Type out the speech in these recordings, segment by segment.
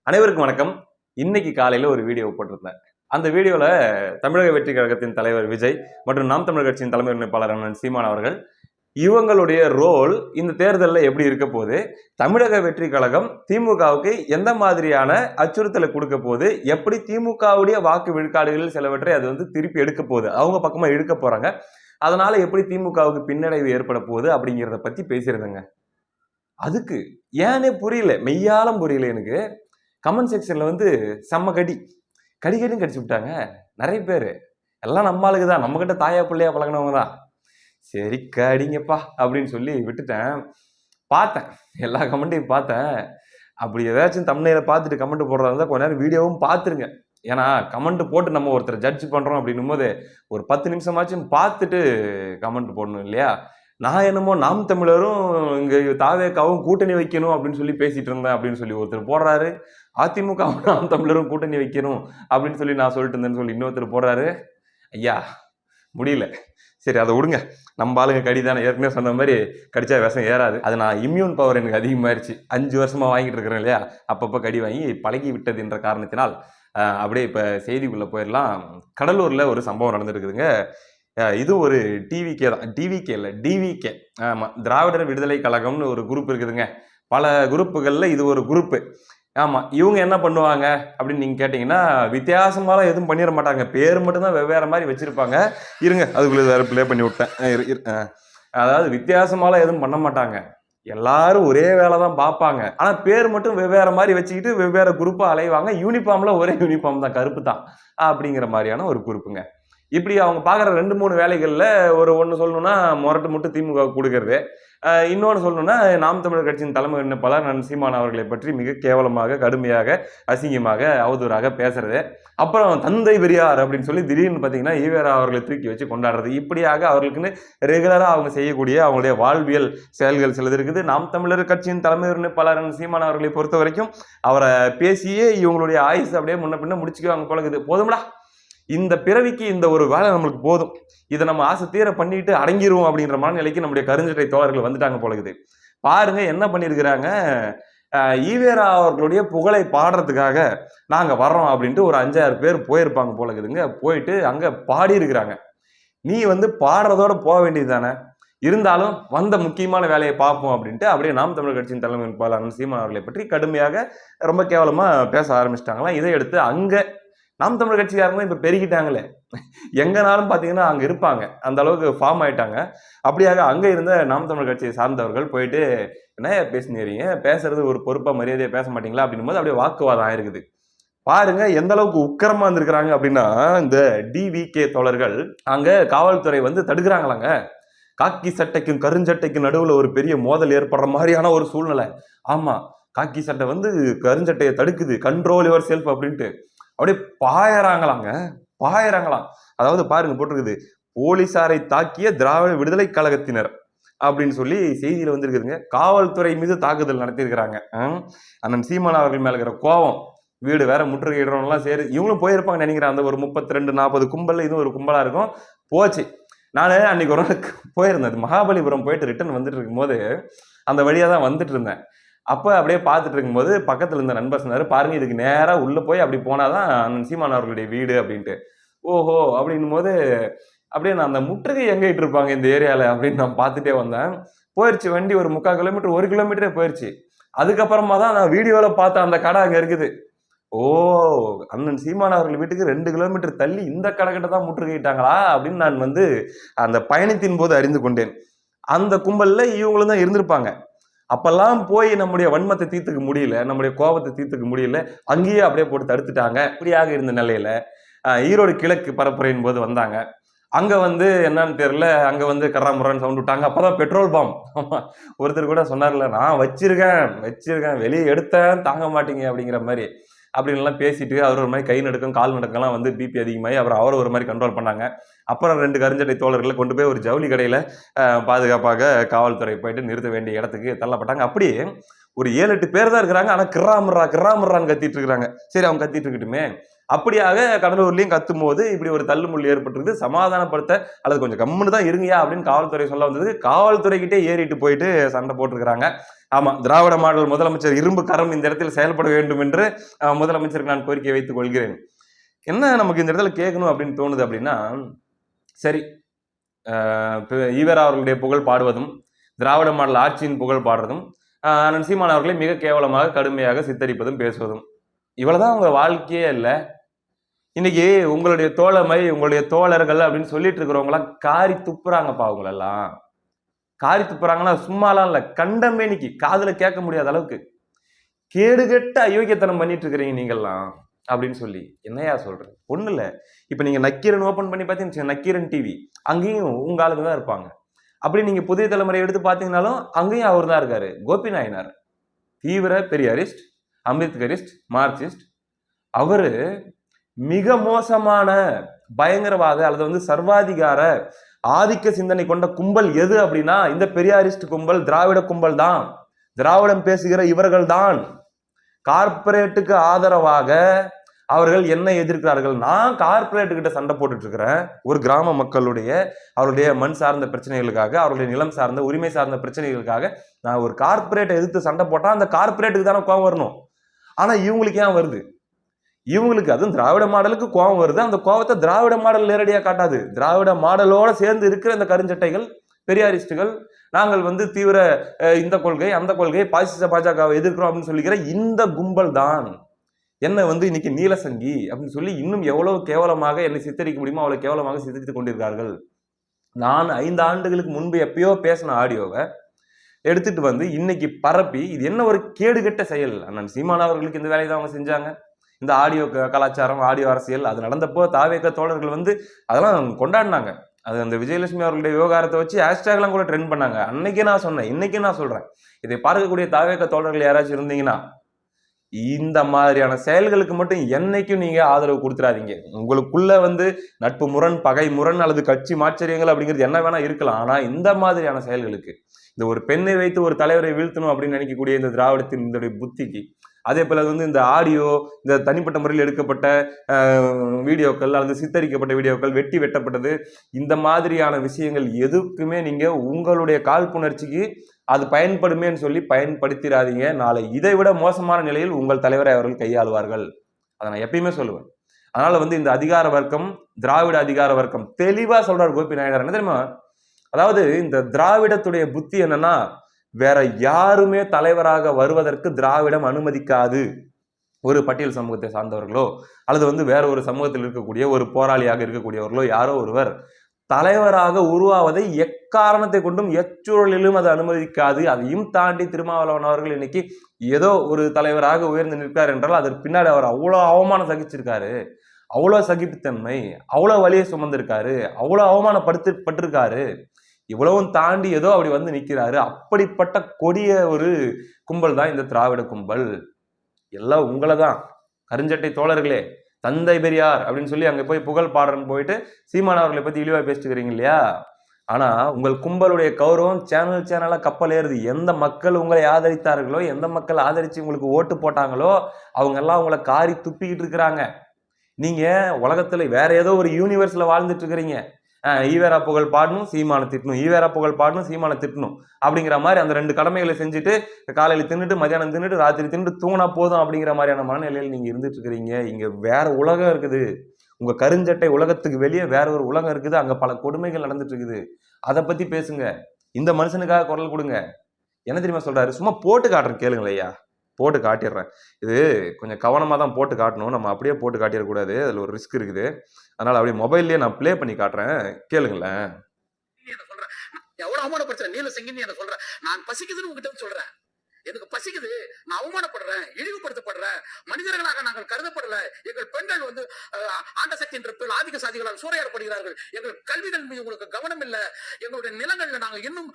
அனைவருக்கும் வணக்கம். இன்னைக்கு காலையில ஒரு வீடியோ போட்டிருந்தேன். அந்த வீடியோல தமிழக வெற்றிக் கழகத்தின் தலைவர் விஜய் மற்றும் நாம் தமிழர் கட்சியின் தலைமை ஒருங்கிணைப்பாளர் அண்ணன் சீமான் அவர்கள் இவங்களுடைய ரோல் இந்த தேர்தல்ல எப்படி இருக்க போகுது, தமிழக வெற்றிக் கழகம் திமுகவுக்கு எந்த மாதிரியான அச்சுறுத்தலை கொடுக்க போகுது, எப்படி திமுகவுடைய வாக்கு விழுக்காடுகளில் சிலவற்றை அது வந்து திருப்பி எடுக்க போகுது, அவங்க பக்கமா இழுக்க போறாங்க, அதனால எப்படி திமுகவுக்கு பின்னடைவு ஏற்பட போகுது அப்படிங்கிறத பத்தி பேசியிருந்தேங்க. அதுக்கு ஏனே புரியல, மெய்யாலும் புரியல எனக்கு. கமெண்ட் செக்ஷன்ல வந்து செம்ம கடி கடி கடின்னு கடிச்சு விட்டாங்க நிறைய பேர். எல்லாம் நம்ம ஆளுக்கு தான், நம்ம கிட்ட தாயா பிள்ளையா பழகினவங்க தான். சரி கடிங்கப்பா அப்படின்னு சொல்லி விட்டுட்டேன். பார்த்தேன், எல்லா கமெண்ட்டையும் பார்த்தேன். அப்படி ஏதாச்சும் தம்ப்நெயில பார்த்துட்டு கமெண்ட் போடுறதா இருந்தால் கொஞ்ச நேரம் வீடியோவும் பார்த்துருங்க. ஏன்னா கமெண்ட் போட்டு நம்ம ஒருத்தர் ஜட்ஜ் பண்றோம் அப்படின்னும் போது ஒரு 10 நிமிஷமாச்சும் பார்த்துட்டு கமெண்ட் போடணும் இல்லையா? நான் என்னமோ நாம் தமிழரும் இங்க தாவேக்காவும் கூட்டணி வைக்கணும் அப்படின்னு சொல்லி பேசிட்டு இருந்தேன் அப்படின்னு சொல்லி ஒருத்தர் போடுறாரு. அதிமுக நாம் தமிழரும் கூட்டணி வைக்கணும் அப்படின்னு சொல்லி நான் சொல்லிட்டு இருந்தேன்னு சொல்லி இன்னொருத்தர் போடுறாரு. ஐயா முடியல. சரி அதை விடுங்க, நம்ம ஆளுங்க கடி தானே, ஏற்கனவே சொன்ன மாதிரி கடிச்சா விஷம் ஏறாது. அது நான் இம்யூன் பவர் எனக்கு அதிகமாயிருச்சு, 5 வருஷமா வாங்கிட்டு இருக்கிறேன் இல்லையா, அப்பப்போ கடி வாங்கி பழகி விட்டது என்ற காரணத்தினால் அப்படியே இப்போ செய்திக்குள்ளே போயிடலாம். கடலூரில் ஒரு சம்பவம் நடந்துருக்குதுங்க. இது ஒரு டிவிகே தான், டிவிகே இல்லை டிவிகே, ஆமாம், திராவிடர் விடுதலை கழகம்னு ஒரு குரூப் இருக்குதுங்க. பல குரூப்புகளில் இது ஒரு குரூப்பு. ஆமாம், இவங்க என்ன பண்ணுவாங்க அப்படின்னு நீங்கள் கேட்டிங்கன்னா வித்தியாசமாலாம் எதுவும் பண்ணிட மாட்டாங்க, பேர் மட்டும்தான் வெவ்வேறு மாதிரி வச்சுருப்பாங்க. இருங்க அதுக்குள்ளே வேறு ப்ளே பண்ணி விட்டேன். அதாவது வித்தியாசமாலாம் எதுவும் பண்ண மாட்டாங்க, எல்லாரும் ஒரே வேலை தான் பார்ப்பாங்க. ஆனால் பேர் மட்டும் வெவ்வேறு மாதிரி வச்சுக்கிட்டு வெவ்வேறு குரூப்பாக அலைவாங்க. யூனிஃபார்மில் ஒரே யூனிஃபார்ம் தான், கருப்பு தான் அப்படிங்கிற மாதிரியான ஒரு குரூப்புங்க. இப்படி அவங்க பார்க்குற 2-3 வேலைகளில் ஒன்று சொல்லணும்னா முரட்டு முட்டு திமுக கொடுக்கறது, இன்னொன்று சொல்லணும்னா நாம் தமிழர் கட்சியின் தலைமை ஒருங்கிணைப்பாளர் அண்ணன் சீமான் அவர்களை பற்றி மிக கேவலமாக, கடுமையாக, அசிங்கமாக, அவதூறாக பேசுறது. அப்புறம் தந்தை பெரியார் அப்படின்னு சொல்லி திடீர்னு பார்த்தீங்கன்னா ஈவேரா அவர்களை தூக்கி வச்சு கொண்டாடுறது. இப்படியாக அவர்களுக்குன்னு ரெகுலராக அவங்க செய்யக்கூடிய அவங்களுடைய வாழ்வியல் செயல்கள் சிலது இருக்குது. நாம் தமிழர் கட்சியின் தலைமை ஒருங்கிணைப்பாளர் அண்ணன் சீமான் அவர்களை பொறுத்த வரைக்கும் அவரை பேசியே இவங்களுடைய ஆயுசு அப்படியே முன்ன பின்ன முடிச்சுக்குவாங்க போல இருக்குது. போதும்டா, இந்த பிறவிக்கு இந்த ஒரு வேலை நம்மளுக்கு போதும், இதை நம்ம ஆசை தீர பண்ணிட்டு அடங்கிடுவோம் அப்படின்ற மனநிலைக்கு நம்முடைய கருஞ்சட்டை தோழர்கள் வந்துட்டாங்க போலகுது. பாருங்க என்ன பண்ணியிருக்கிறாங்க. ஈவேரா அவர்களுடைய புகழை பாடுறதுக்காக நாங்க வர்றோம் அப்படின்ட்டு ஒரு 5-6 பேர் போயிருப்பாங்க போலகுதுங்க. போயிட்டு அங்க பாடி இருக்கிறாங்க. நீ வந்து பாடுறதோட போக வேண்டியது தானே, இருந்தாலும் வந்த முக்கியமான வேலையை பார்ப்போம் அப்படின்ட்டு அப்படியே நாம் தமிழர் கட்சியின் தலைமை வேட்பாளர் சீமான் அவர்களை பற்றி கடுமையாக ரொம்ப கேவலமா பேச ஆரம்பிச்சிட்டாங்களாம். இதை எடுத்து அங்க நாம் தமிழர் கட்சிக்காரங்களும் இப்ப பெருகிட்டாங்களே, எங்கனாலும் பாத்தீங்கன்னா அங்க இருப்பாங்க, அந்த அளவுக்கு ஃபார்ம் ஆயிட்டாங்க. அப்படியாக அங்க இருந்த நாம் தமிழர் கட்சியை சார்ந்தவர்கள் போயிட்டு என்ன பேசினீங்க, பேசுறது ஒரு பொறுப்பா மரியாதையா பேச மாட்டீங்களா அப்படின்னும் போது அப்படியே வாக்குவாதம் ஆயிருக்குது. பாருங்க எந்த அளவுக்கு உக்கிரமா இருந்திருக்கிறாங்க அப்படின்னா, இந்த டிவிகே தோழர்கள் அங்க காவல்துறை வந்து தடுக்கிறாங்களாங்க. காக்கி சட்டைக்கும் கருஞ்சட்டைக்கும் நடுவுல ஒரு பெரிய மோதல் ஏற்படுற மாதிரியான ஒரு சூழ்நிலை. ஆமா, காக்கி சட்டை வந்து கருஞ்சட்டையை தடுக்குது, கண்ட்ரோல் யுவர் செல்ஃப் அப்படின்ட்டு அப்படியே பாயறாங்களாங்க, பாயறாங்களாம். அதாவது பாருங்க போட்டிருக்குது, போலீசாரை தாக்கிய திராவிட விடுதலை கழகத்தினர் அப்படின்னு சொல்லி செய்தியில வந்திருக்குதுங்க. காவல்துறை மீது தாக்குதல் நடத்தியிருக்கிறாங்க. அண்ணன் சீமான் அவர்கள் மேல இருக்கிற கோபம், வீடு வேற முற்றுகையிடுறவங்கலாம் சரி இவங்களும் போயிருப்பாங்க நினைக்கிறேன். அந்த ஒரு 32-40 கும்பல்ல இதுவும் ஒரு கும்பலா இருக்கும். போச்சு. நான் அன்னைக்கு ஒரு நாள் போயிருந்தேன், மகாபலிபுரம் போயிட்டு ரிட்டர்ன் வந்துட்டு இருக்கும்போது அந்த வழியா தான் வந்துட்டு இருந்தேன். அப்போ அப்படியே பார்த்துட்டு இருக்கும்போது பக்கத்தில் இருந்த நண்பர் சொன்னார், பாருங்க இதுக்கு நேராக உள்ளே போய் அப்படி போனாதான் அண்ணன் சீமான் அவர்களுடைய வீடு அப்படின்ட்டு. ஓஹோ அப்படின்னும் போது அப்படியே நான் அந்த முற்றுகை எங்கிட்டு இருப்பாங்க இந்த ஏரியாவில் அப்படின்னு நான் பார்த்துட்டே வந்தேன். போயிடுச்சு வண்டி, ஒரு 3/4 கிலோமீட்டர் 1 கிலோமீட்டரே போயிடுச்சு. அதுக்கப்புறமா தான் நான் வீடியோவில் பார்த்த அந்த கடை அங்கே இருக்குது. ஓ, அண்ணன் சீமான் அவர்கள் வீட்டுக்கு 2 கிலோமீட்டர் தள்ளி இந்த கடைக்கிட்ட தான் முற்றுகையிட்டாங்களா அப்படின்னு நான் வந்து அந்த பயணத்தின் போது அறிந்து கொண்டேன். அந்த கும்பல்ல இவங்களும் தான் இருந்திருப்பாங்க. அப்பெல்லாம் போய் நம்முடைய வன்மத்தை தீர்த்துக்க முடியல, நம்முடைய கோபத்தை தீர்த்துக்க முடியல, அங்கேயே அப்படியே போட்டு தடுத்துட்டாங்க. இப்படியாக இருந்த நிலையில ஈரோடு கிழக்கு பரப்புரையின் போது வந்தாங்க. அங்க வந்து என்னன்னு தெரியல, அங்க வந்து கர்ராமுரான்னு சவுண்ட் விட்டாங்க. அப்பதான் பெட்ரோல் பாம். ஒருத்தர் கூட சொன்னார்ல, நான் வச்சிருக்கேன் வெளியே எடுத்தேன் தாங்க மாட்டீங்க அப்படிங்கிற மாதிரி அப்படின்னு எல்லாம் பேசிட்டு அவர் ஒரு மாதிரி கை நடுக்கம் கால் நடுக்கம்லாம் வந்து பிபி அதிகமாகி அப்புறம் அவர் ஒரு மாதிரி கண்ட்ரோல் பண்ணாங்க. அப்புறம் 2 கருஞ்சட்டை தோழர்களை கொண்டு போய் ஒரு ஜவுளி கடையில பாதுகாப்பாக காவல்துறை போயிட்டு நிறுத்த வேண்டிய இடத்துக்கு தள்ளப்பட்டாங்க. அப்படியே ஒரு 7-8 பேர் தான் இருக்கிறாங்க. ஆனா கிராமர்றான்னு கத்திட்டு இருக்கிறாங்க. சரி அவங்க கத்திட்டு இருக்கட்டுமே, அப்படியாக கடலூர்லயும் கத்தும் போது இப்படி ஒரு தள்ளுமுள்ளு ஏற்பட்டிருக்கு. சமாதானப்படுத்த அல்லது கொஞ்சம் கம்முன்னு தான் இருங்கயா அப்படின்னு காவல்துறை சொல்ல வந்தது. காவல்துறைகிட்டே ஏறிட்டு போயிட்டு சண்டை போட்டிருக்கிறாங்க. ஆமா, திராவிட மாடல் முதலமைச்சர் இரும்பு கரம் இந்த இடத்தில் செயல்பட வேண்டும் என்று முதலமைச்சருக்கு நான் கோரிக்கை வைத்துக் கொள்கிறேன். என்ன நமக்கு இந்த இடத்துல கேட்கணும் அப்படின்னு தோணுது அப்படின்னா, சரி, ஈவேரா அவர்களுடைய புகழ் பாடுவதும் திராவிட மாடல் ஆட்சியின் புகழ் பாடுறதும் அண்ணன் சீமான் அவர்களை மிக கேவலமாக கடுமையாக சித்தரிப்பதும் பேசுவதும் இவ்வளவுதான் உங்க வாழ்க்கையே இல்ல. இன்னைக்கு உங்களுடைய தோழமை உங்களுடைய தோழர்கள் அப்படின்னு சொல்லிட்டு இருக்கிறவங்க எல்லாம் காரி துப்புறாங்கப்பா. அவங்களெல்லாம் காரி துப்புறாங்கன்னா சும்மாலாம் இல்ல, கண்டமேனிக்கு காதுல கேட்க முடியாத அளவுக்கு கேடுகெட்ட அயோக்கியத்தனம் பண்ணிட்டு இருக்கிறீங்க நீங்கெல்லாம் அப்படின்னு சொல்லி. என்னையா சொல்றேன்? ஒண்ணு இல்ல, இப்ப நீங்க நக்கீரன் ஓபன் பண்ணி பாத்தீங்கன்னா நக்கீரன் டிவி, அங்கேயும் உங்க ஆளுங்க தான் இருப்பாங்க. அப்படி நீங்க புதிய தலைமுறை எடுத்து பாத்தீங்கன்னாலும் அங்கேயும் அவர் தான் இருக்காரு. கோபி நாயனார் தீவிர பெரியாரிஸ்ட், அம்பேத்கரிஸ்ட், மார்க்சிஸ்ட். அவரு மிக மோசமான பயங்கரவாத அல்லது சர்வாதிகார ஆதிக்க சிந்தனை கொண்ட கும்பல் எது அப்படின்னா இந்த பெரியாரிஸ்ட் கும்பல், திராவிட கும்பல் தான். திராவிடம் பேசுகிற இவர்கள் தான். கார்பரேட்டுக்கு ஆதரவாக அவர்கள் என்ன எதிர்க்கிறார்கள்? நான் கார்பரேட்டு கிட்ட சண்டை போட்டுட்டு இருக்கிறேன். ஒரு கிராம மக்களுடைய அவருடைய மண் சார்ந்த பிரச்சனைகளுக்காக, அவருடைய நிலம் சார்ந்த உரிமை சார்ந்த பிரச்சனைகளுக்காக நான் ஒரு கார்பரேட்டை எதிர்த்து சண்டை போட்டா அந்த கார்பரேட்டுக்கு தானே கோவம் வரணும். ஆனா இவங்களுக்கு ஏன் வருது? இவங்களுக்கு அதுவும் திராவிட மாடலுக்கு கோவம் வருது. அந்த கோவத்தை திராவிட மாடல் நேரடியா காட்டாது. திராவிட மாடலோட சேர்ந்து இருக்கிற இந்த கருஞ்சட்டைகள், பெரியாரிஸ்டுகள், நாங்கள் தீவிர இந்த கொள்கை அந்த கொள்கை பாசிச பாஜகவை எதிர்க்கிறோம் அப்படின்னு சொல்லிக்கிற இந்த கும்பல் தான் என்ன இன்னைக்கு நீலசங்கி அப்படின்னு சொல்லி இன்னும் எவ்வளவு கேவலமாக என்னை சித்தரிக்க முடியுமோ அவ்வளவு கேவலமாக சித்தரித்துக் கொண்டிருக்கார்கள். நான் 5 ஆண்டுகளுக்கு முன்பு எப்பயோ பேசின ஆடியோவை எடுத்துட்டு இன்னைக்கு பரப்பி இது என்ன ஒரு கேடுகெட்ட செயல். அண்ணன் சீமான் அவர்களுக்கு இந்த வேலையை தான் அவங்க செஞ்சாங்க. இந்த ஆடியோ கலாச்சாரம், ஆடியோ அரசியல் அது நடந்தப்போ தாவேக தோழர்கள் அதெல்லாம் கொண்டாடினாங்க. அது அந்த விஜயலட்சுமி அவர்களுடைய விவகாரத்தை வச்சு ஹேஷ்டேக்லாம் கூட ட்ரெண்ட் பண்ணாங்க. அன்னைக்கே நான் சொன்னேன், இன்னைக்கு நான் சொல்றேன், இதை பார்க்கக்கூடிய தாவேக தோழர்கள் யாராச்சும் இருந்தீங்கன்னா இந்த மாதிரியான செயல்களுக்கு மட்டும் என்னைக்கும் நீங்க ஆதரவு கொடுத்துறாதீங்க. உங்களுக்குள்ள நட்பு முரண், பகை முரண் அல்லது கட்சி மாச்சரியங்கள் அப்படிங்கிறது என்ன வேணா இருக்கலாம். ஆனா இந்த மாதிரியான செயல்களுக்கு, இந்த ஒரு பெண்ணை வைத்து ஒரு தலைவரை வீழ்த்தணும் அப்படின்னு நினைக்கக்கூடிய இந்த திராவிடத்தின் இந்த புத்திக்கு, அதே போல இந்த ஆடியோ, இந்த தனிப்பட்ட முறையில் எடுக்கப்பட்ட வீடியோக்கள் அல்லது சித்தரிக்கப்பட்ட வீடியோக்கள், வெட்டி வெட்டப்பட்டது, இந்த மாதிரியான விஷயங்கள் எதுக்குமே நீங்க உங்களுடைய காழ்ப்புணர்ச்சிக்கு அது பயன்படுமேன்னு சொல்லி பயன்படுத்திடாதீங்க. நாளை இதை விட மோசமான நிலையில் உங்கள் தலைவரை அவர்கள் கையாளுவார்கள். அதை நான் எப்பயுமே சொல்லுவேன். அதனால இந்த அதிகார வர்க்கம், திராவிட அதிகார வர்க்கம் தெளிவா சொல்றார் கோபி நாயனார். என்ன தெரியுமா? அதாவது இந்த திராவிடத்துடைய புத்தி என்னன்னா, வேற யாருமே தலைவராக வருவதற்கு திராவிடம் அனுமதிக்காது. ஒரு பட்டியல் சமூகத்தை சார்ந்தவர்களோ அல்லது வேற ஒரு சமூகத்தில் இருக்கக்கூடிய ஒரு போராளியாக இருக்கக்கூடியவர்களோ யாரோ ஒருவர் தலைவராக உருவாவதை எக்காரணத்தை கொண்டும் எச்சூழலிலும் அது அனுமதிக்காது. அதையும் தாண்டி திருமாவளவன் அவர்கள் இன்னைக்கு ஏதோ ஒரு தலைவராக உயர்ந்து நிற்கிறார் என்றால் அதற்கு பின்னாடி அவர் அவ்வளவு அவமானம் சகிச்சிருக்காரு, அவ்வளவு சகிப்புத்தன்மை, அவ்வளவு வலியை சுமந்திருக்காரு, அவ்வளவு அவமானப்படுத்தப்பட்டிருக்காரு. இவ்வளவும் தாண்டி ஏதோ அப்படி நிக்கிறாரு. அப்படிப்பட்ட கொடிய ஒரு கும்பல் தான் இந்த திராவிட கும்பல். எல்லாம் உங்களை தான். கருஞ்சட்டை தோழர்களே, தந்தை பெரியார் அப்படின்னு சொல்லி அங்க போய் புகழ் பாடுறன்னு போயிட்டு சீமான் அவர்களை பத்தி இழிவா பேசிட்டுக்கிறீங்க இல்லையா? ஆனா உங்கள் கும்பலுடைய கௌரவம் சேனலா கப்பல் ஏறுது. எந்த மக்கள் உங்களை ஆதரித்தார்களோ, எந்த மக்கள் ஆதரிச்சு உங்களுக்கு ஓட்டு போட்டாங்களோ அவங்க எல்லாம் உங்களை காரி துப்பிக்கிட்டு இருக்கிறாங்க. நீங்க உலகத்துல வேற ஏதோ ஒரு யூனிவர்ஸ்ல வாழ்ந்துட்டு இருக்கிறீங்க. ஈவேரா புகழ் பாடணும், சீமான திட்டணும், ஈவேரா புகழ் பாடணும், சீமான திட்டணும் அப்படிங்கிற மாதிரி அந்த 2 கடமைகளை செஞ்சுட்டு காலையில தின்னுட்டு மதியானம் தின்னுட்டு ராத்திரி தின்னுட்டு தூங்கினா போதும் அப்படிங்கிற மாதிரியான மனநிலையில் நீங்க இருந்துட்டு இருக்கிறீங்க. இங்க வேற உலகம் இருக்குது. உங்க கருஞ்சட்டை உலகத்துக்கு வெளியே வேற ஒரு உலகம் இருக்குது. அங்க பல கொடுமைகள் நடந்துட்டு இருக்குது. அதை பத்தி பேசுங்க. இந்த மனுஷனுக்காக குரல் கொடுங்க. என்ன தெரியுமா சொல்றாரு? சும்மா போட்டு காட்டுறேன், கேளுங்களேன் ஐயா, போட்டு காட்டிடுறேன். இது கொஞ்சம் கவனமா தான் போட்டு காட்டணும். நம்ம அப்படியே போட்டு காட்டிடக்கூடாது, அதுல ஒரு ரிஸ்க் இருக்குது. அதனால அப்படியே மொபைல்லயே நான் பிளே பண்ணி காட்டுறேன், கேளுங்களேன். எவ்வளவு அவமானப்படுத்துறேன் நீலசங்கின்னு என்ன சொல்றேன். நான் பசிக்குதுன்னு உங்ககிட்ட சொல்றேன். எனக்கு பசிக்குது, நான் அவமானப்படுறேன், இழிவுபடுத்தப்படுறேன், மனிதர்களாக நாங்கள் கருதப்படல. எங்கள் பெண்கள் ஆண்ட சக்தி என்ற பேர் ஆதிக்க சாதிகளால் சூறையாடப்படுகிறார்கள். எங்கள் கல்விகள் மீது உங்களுக்கு கவனம் இல்லை. எங்களுடைய நிலங்கள்ல நாங்கள் இன்னும்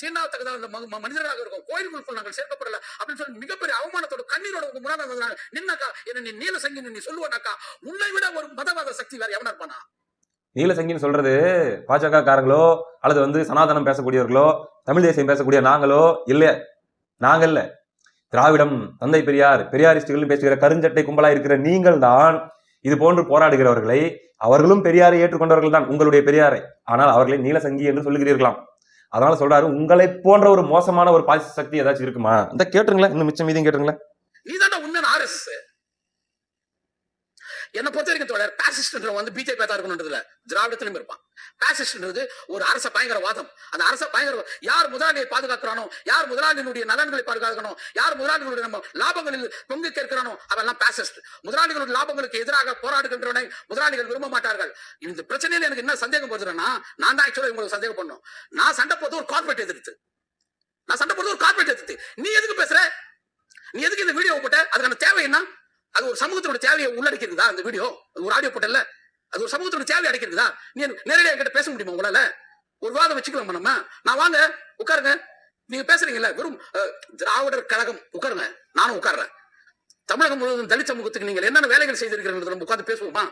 தீண்டாத்தக்கதாக மனிதர்களாக இருக்கோம். கோயில்களுக்குள் நாங்கள் சேர்க்கப்படல அப்படின்னு சொல்லி மிகப்பெரிய அவமானத்தோட கண்ணீரோட உங்க முன்னாடி நின்னாக்கா என்ன நீ நீலசங்கின்னு நீ சொல்லுவானாக்கா, உன்னை விட ஒரு மதவாத சக்தி வேற எவனா இருப்பானா? நீலசங்கின்னு சொல்றது பாஜக காரங்களோ அல்லது சனாதனம் பேசக்கூடியவர்களோ தமிழ் தேசியம் பேசக்கூடிய நாங்களோ இல்ல. நாங்கள் இல்ல. திராவிடம், தந்தை பெரியார், பெரியாரிஸ்டுகள் பேசுகிற கருஞ்சட்டை கும்பலா இருக்கிற நீங்கள் தான் இது போன்று போராடுகிறவர்களை அவர்களும் பெரியாரை ஏற்றுக்கொண்டவர்கள் தான், உங்களுடைய பெரியாரை, ஆனால் அவர்களை நீலசங்கி என்று சொல்லுகிறீர்களாம். அதனால சொல்றாரு, உங்களை போன்ற ஒரு மோசமான ஒரு பாசிச சக்தி ஏதாச்சும் இருக்குமா? இந்த கேட்டுருங்களேன், இன்னும் மிச்சம் மீதியும் கேட்டுருங்களேன். நீதான்டா உண்மையான RSS. என்ன பொறுத்த வரைக்கும் தோழர், பாசிஸ்ட் வந்து பிஜேபி தான் இருக்கணும்ன்றதுல திராவிடத்திலும் இருப்பான். பாசிஸ்ட்ன்றது ஒரு அரச பயங்கரவாதம். அந்த அரச பயங்கரவாதம் யார் முதலாளியை பாதுகாக்கிறானோ, யார் முதலாளியினுடைய நலன்களை பாதுகாக்கணும், யார் முதலாளிகளுடைய நம்ம லாபங்களில் பங்கு கேட்கிறானோ அவெல்லாம் பாசிஸ்ட். முதலாளிகளுடைய லாபங்களுக்கு எதிராக போராடுகின்றவனை முதலாளிகள் விரும்ப மாட்டார்கள். இந்த பிரச்சனையில எனக்கு என்ன சந்தேகம் வருதுன்னா, நான் தான் ஆக்சுவலா உங்களுக்கு சந்தேகம் பண்ணணும். நான் சண்டை போது ஒரு கார்பரேட் எதிர்த்து, நீ எதுக்கு பேசுற? நீ எதுக்கு இந்த வீடியோ போட்ட? அதுக்கான தேவை என்ன? அது ஒரு சமூகத்தோட தேவையை உள்ளடக்கிறதா? அந்த வீடியோ ஒரு ஆடியோ போட்டல, அது ஒரு சமூகத்தோட தேவையை அடைக்கிறதா? நீ நேரடியாக என்கிட்ட பேச முடியுமா உங்களால? ஒரு வாதம் வச்சுக்கலாமா நம்ம? நான் வாங்க உட்காருங்க, நீங்க பேசுறீங்கல்ல, வெறும் திராவிடர் கழகம் உட்காருங்க, நானும் உட்கார்றேன். தமிழகம் முழுவதும் தலித் சமூகத்துக்கு நீங்கள் என்னென்ன வேலைகள் செய்திருக்கிறீர்கள் நம்ம உட்கார்ந்து பேசுவோமா?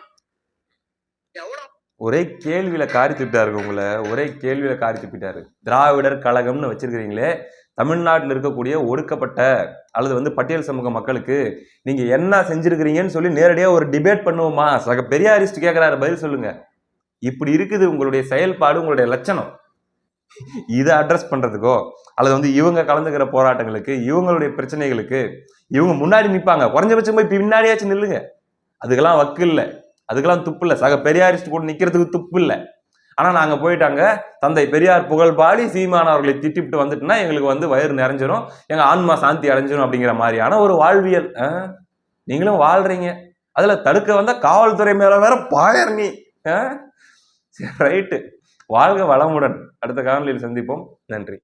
ஒரே கேள்வியில காரி துப்பிட்டாரு உங்களை, ஒரே கேள்வியில காரி துப்பிட்டாரு. திராவிடர் கழகம்னு வச்சிருக்கிறீங்களே, தமிழ்நாட்டில் இருக்கக்கூடிய ஒடுக்கப்பட்ட அல்லது பட்டியல் சமூக மக்களுக்கு நீங்க என்ன செஞ்சிருக்கிறீங்கன்னு சொல்லி நேரடியா ஒரு டிபேட் பண்ணுவோமா? சக பெரியாரிஸ்ட் கேட்கிறாரு, பதில் சொல்லுங்க. இப்படி இருக்குது உங்களுடைய செயல்பாடு, உங்களுடைய லட்சணம். இதை அட்ரஸ் பண்றதுக்கோ அல்லது இவங்க கலந்துக்கிற போராட்டங்களுக்கு, இவங்களுடைய பிரச்சனைகளுக்கு இவங்க முன்னாடி நிற்பாங்க, குறைஞ்சபட்சம் போய் பின்னாடியாச்சும் நில்லுங்க. அதுக்கெல்லாம் வக்கு இல்லை, அதுக்கெல்லாம் துப்பு இல்லை. சக பெரியாரிஸ்ட் கூட நிக்கிறதுக்கு துப்பு இல்லை. ஆனா நாங்க போயிட்டாங்க தந்தை பெரியார் புகழ் பாடி சீமான் அவர்களை திட்டிவிட்டு வந்துட்டுனா எங்களுக்கு வயிறு நிறைஞ்சிரும், எங்க ஆன்மா சாந்தி அடைஞ்சிரும் அப்படிங்கிற மாதிரியான ஒரு வாழ்வியல் நீங்களும் வாழ்றீங்க. அதுல தடுக்க வந்தா காவல்துறை மேல வேற பாயர் நீ. ரைட்டு, வாழ்க வளமுடன். அடுத்த காணொலியில் சந்திப்போம். நன்றி.